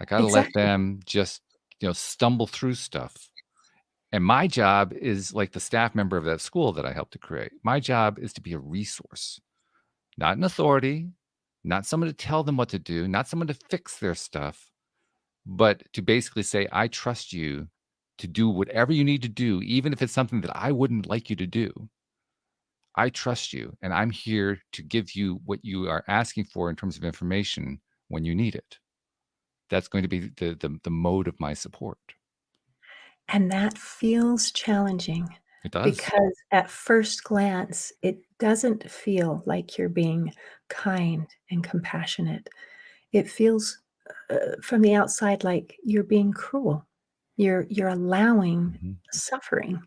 I got to let Exactly. them just, stumble through stuff. And my job is like the staff member of that school that I helped to create. My job is to be a resource, not an authority, not someone to tell them what to do, not someone to fix their stuff, but to basically say, I trust you to do whatever you need to do, even if it's something that I wouldn't like you to do. I trust you, and I'm here to give you what you are asking for in terms of information when you need it. That's going to be the mode of my support. And that feels challenging It does. because at first glance, it doesn't feel like you're being kind and compassionate. It feels from the outside like you're being cruel. You're allowing Mhm. suffering.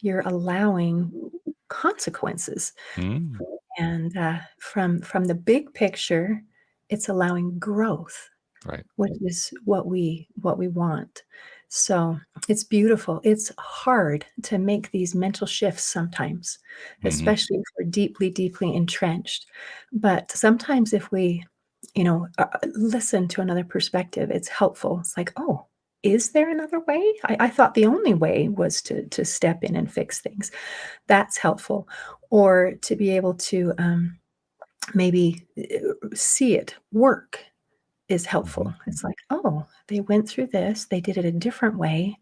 You're allowing consequences. Mm, And from the big picture, it's allowing growth, right. which is what we want. So it's beautiful. It's hard to make these mental shifts sometimes, Mhm. especially if we're deeply, deeply entrenched. But sometimes if we, listen to another perspective, it's helpful. It's like, oh, is there another way? I thought the only way was to step in and fix things. That's helpful. Or to be able to maybe see it work is helpful. Mhm. It's like, "Oh, they went through this, they did it a different way,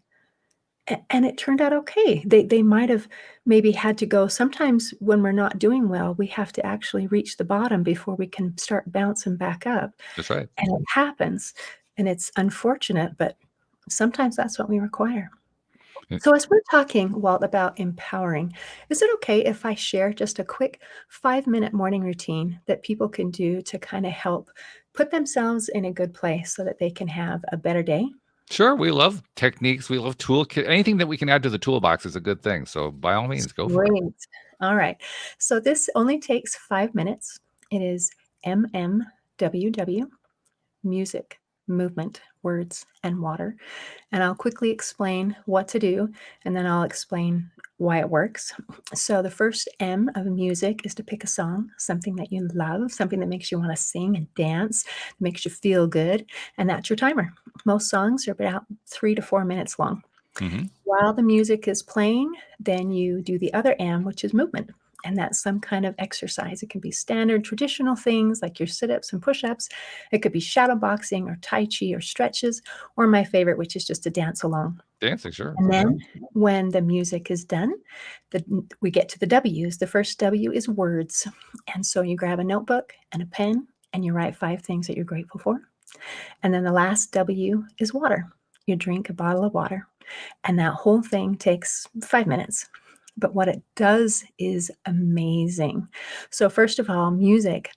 and it turned out okay." They might have maybe had to go sometimes when we're not doing well, we have to actually reach the bottom before we can start bouncing back up, That's right. and it happens, and it's unfortunate, but sometimes that's what we require. It So as we're talking, Walt, about empowering, is it okay if I share just a quick 5-minute morning routine that people can do to kind of help put themselves in a good place so that they can have a better day? Sure, we love techniques, we love toolkit anything that we can add to the toolbox is a good thing, so by all means, go for it. Great. All right. So this only takes 5 minutes. It is MMWW, music, movement, words, and water. And I'll quickly explain what to do, and then I'll explain why it works. So, the first M of music is to pick a song, something that you love, something that makes you want to sing and dance, makes you feel good, and that's your timer. Most songs are about 3 to 4 minutes long. Mhm. While the music is playing, then you do the other M, which is movement. And that's some kind of exercise. It can be standard traditional things like your sit ups and push ups. It could be shadow boxing or Tai Chi or stretches, or my favorite, which is just to dance along. Dancing, sure, And yeah. then when the music is done, we get to the W's. The first W is words. And so you grab a notebook and a pen and you write 5 things that you're grateful for. And then the last W is water. You drink a bottle of water. And that whole thing takes 5 minutes. But what it does is amazing. So, first of all, music.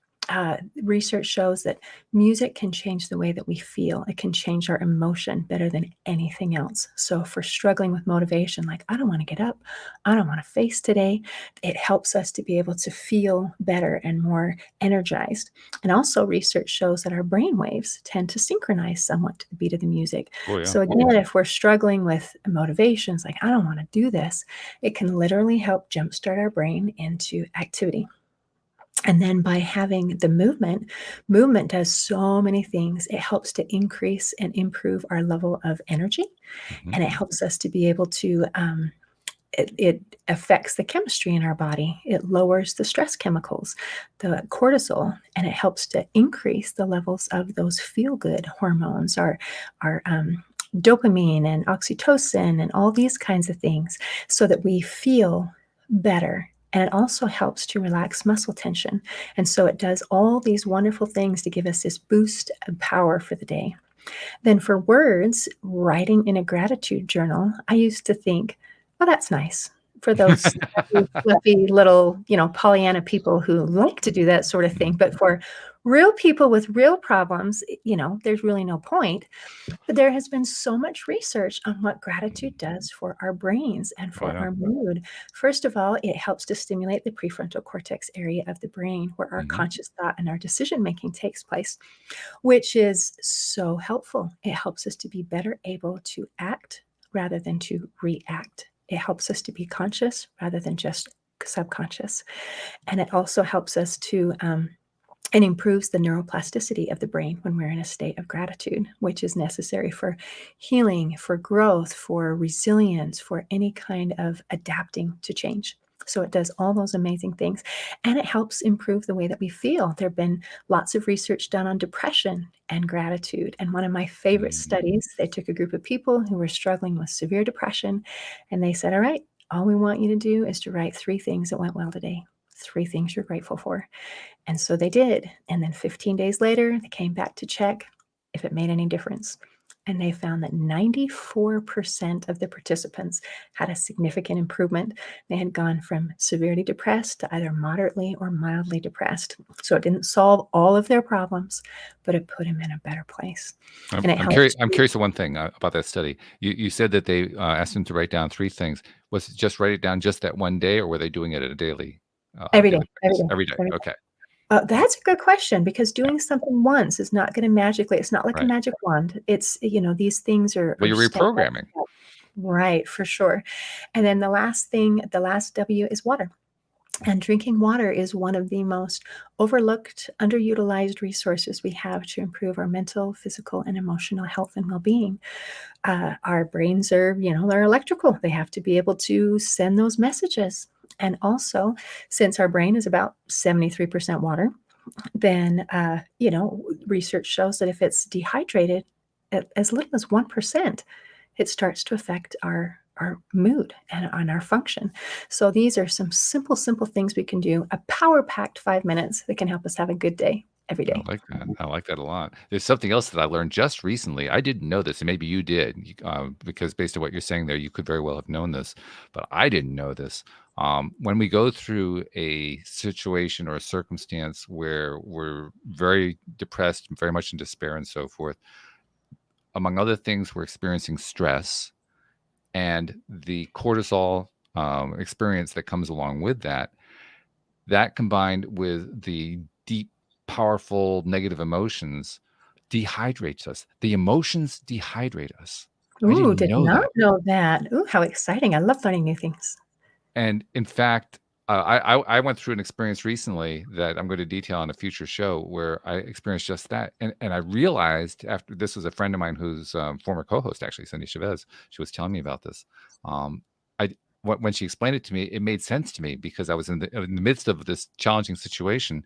Research shows that music can change the way that we feel. It can change our emotion better than anything else. So, if we're struggling with motivation, like, I don't want to get up, I don't want to face today, it helps us to be able to feel better and more energized. And also, research shows that our brain waves tend to synchronize somewhat to the beat of the music. Oh, yeah. So, again, if we're struggling with motivations, like, I don't want to do this, it can literally help jumpstart our brain into activity. And then by having the movement does so many things. It helps to increase and improve our level of energy, Mhm. and it helps us to be able to it affects the chemistry in our body. It lowers the stress chemicals, the cortisol, and it helps to increase the levels of those feel-good hormones, our dopamine and oxytocin and all these kinds of things, so that we feel better. And it also helps to relax muscle tension. And so it does all these wonderful things to give us this boost of power for the day. Then for words, writing in a gratitude journal, I used to think, "Oh, that's nice." For those happy, fluffy little, Pollyanna people who like to do that sort of thing. But for real people with real problems, there's really no point. But there has been so much research on what gratitude does for our brains and Oh, for yeah. our mood. First of all, it helps to stimulate the prefrontal cortex area of the brain where our Mhm. conscious thought and our decision making takes place, which is so helpful. It helps us to be better able to act rather than to react. It helps us to be conscious rather than just subconscious. And it also helps us to it improves the neuroplasticity of the brain when we're in a state of gratitude, which is necessary for healing, for growth, for resilience, for any kind of adapting to change. So it does all those amazing things. And it helps improve the way that we feel. There have been lots of research done on depression and gratitude. And one of my favorite studies, they took a group of people who were struggling with severe depression, and they said, all right, all we want you to do is to write 3 things that went well today, 3 things you're grateful for. And so they did. And then 15 days later, they came back to check if it made any difference. And they found that 94% of the participants had a significant improvement. They had gone from severely depressed to either moderately or mildly depressed. So it didn't solve all of their problems, but it put them in a better place. And it I'm helps. curious of one thing about that study. You said that they asked them to write down 3 things. Was it just write it down just that one day, or were they doing it at a daily Every day, basis? every day, Every day. every day. Okay. That's a good question, because doing something once is not going to magically, it's not like a Right. magic wand. It's, these things are Well, you're step by reprogramming. step. Right, for sure. And then the last W is water. And drinking water is one of the most overlooked, underutilized resources we have to improve our mental, physical, and emotional health and well-being. Our brains are, they're electrical. They have to be able to send those messages. And also, since our brain is about 73% water, then, research shows that if it's dehydrated at as little as 1%, it starts to affect our mood and on our function. So these are some simple things we can do. A power-packed 5 minutes that can help us have a good day every I day. like that. I like that a lot. There's something else that I learned just recently. I didn't know this, and maybe you did, because based on what you're saying there, you could very well have known this, but I didn't know this. When we go through a situation or a circumstance where we're very depressed, very much in despair, and so forth, among other things, we're experiencing stress, and the cortisol experience that comes along with that. That combined with the deep, powerful negative emotions dehydrates us. The emotions dehydrate us. I Ooh, didn't did know not that. know that. Ooh, how exciting. I love learning new things. And in fact, I went through an experience recently that I'm going to detail on a future show where I experienced just that. And I realized after, this was a friend of mine who's former co-host, actually, Cindy Chavez. She was telling me about this. When she explained it to me, it made sense to me because I was in the midst of this challenging situation.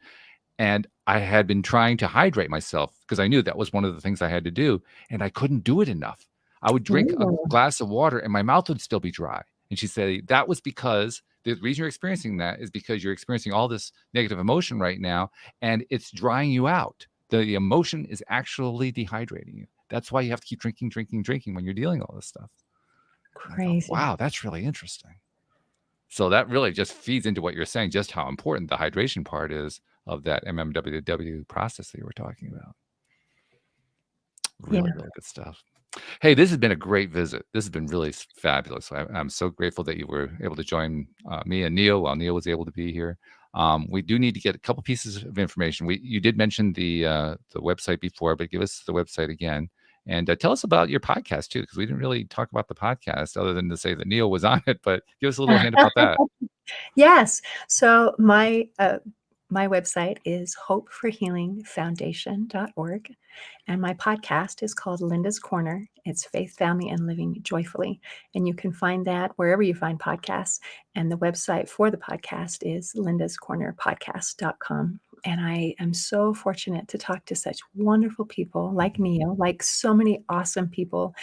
And I had been trying to hydrate myself because I knew that was one of the things I had to do. And I couldn't do it enough. I would drink a Ooh, glass of water and my mouth would still be dry. And she said, that was because the reason you're experiencing that is because you're experiencing all this negative emotion right now, and it's drying you out. The emotion is actually dehydrating you. That's why you have to keep drinking when you're dealing with all this stuff. And I thought, crazy. wow, that's really interesting. So that really just feeds into what you're saying, just how important the hydration part is of that MMWW process that you were talking about. Really, Yeah. really good stuff. Hey, this has been a great visit. This has been really fabulous. I'm so grateful that you were able to join me and Neil while Neil was able to be here. We do need to get a couple pieces of information. You did mention the website before, but give us the website again. And tell us about your podcast too, because we didn't really talk about the podcast other than to say that Neil was on it. But give us a little hint about that. Yes. So my website is hopeforhealingfoundation.org, and my podcast is called Linda's Corner. It's Faith, Family, and Living Joyfully. And you can find that wherever you find podcasts. And the website for the podcast is lindascornerpodcast.com. And I am so fortunate to talk to such wonderful people like Neil, like so many awesome people.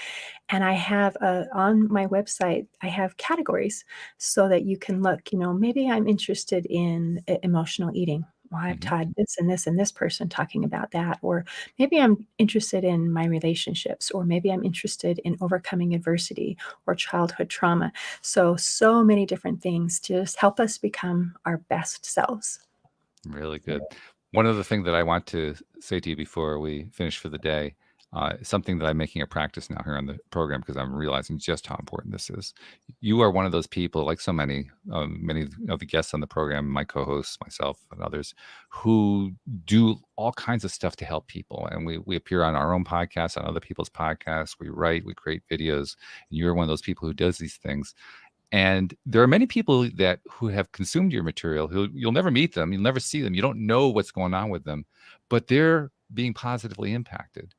And I have on my website, I have categories so that you can look, maybe I'm interested in emotional eating. Well, I've had this and this person talking about that. Or maybe I'm interested in my relationships, or maybe I'm interested in overcoming adversity or childhood trauma. So many different things to just help us become our best selves. Really good. One other thing that I want to say to you before we finish for the day, something that I'm making a practice now here on the program because I'm realizing just how important this is. You are one of those people, like so many of the guests on the program, my co-hosts, myself, and others, who do all kinds of stuff to help people. And we appear on our own podcasts, on other people's podcasts. We write, we create videos. And you're one of those people who does these things. And there are many people who have consumed your material who you'll never meet them, you'll never see them, you don't know what's going on with them, but they're being positively impacted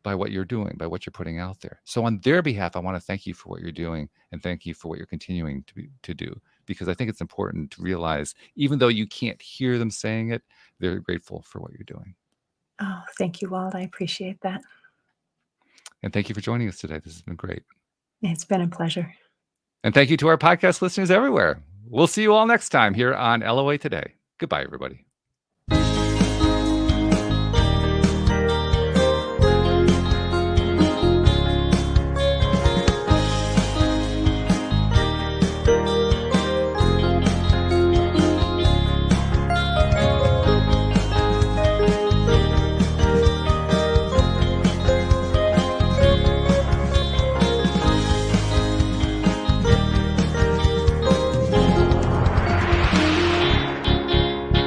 by what you're doing, by what you're putting out there. So on their behalf, I want to thank you for what you're doing and thank you for what you're continuing to do, because I think it's important to realize, even though you can't hear them saying it, they're grateful for what you're doing. Oh, thank you, Walt. I appreciate that. And thank you for joining us today. This has been great. It's been a pleasure. And thank you to our podcast listeners everywhere. We'll see you all next time here on LOA Today. Goodbye, everybody.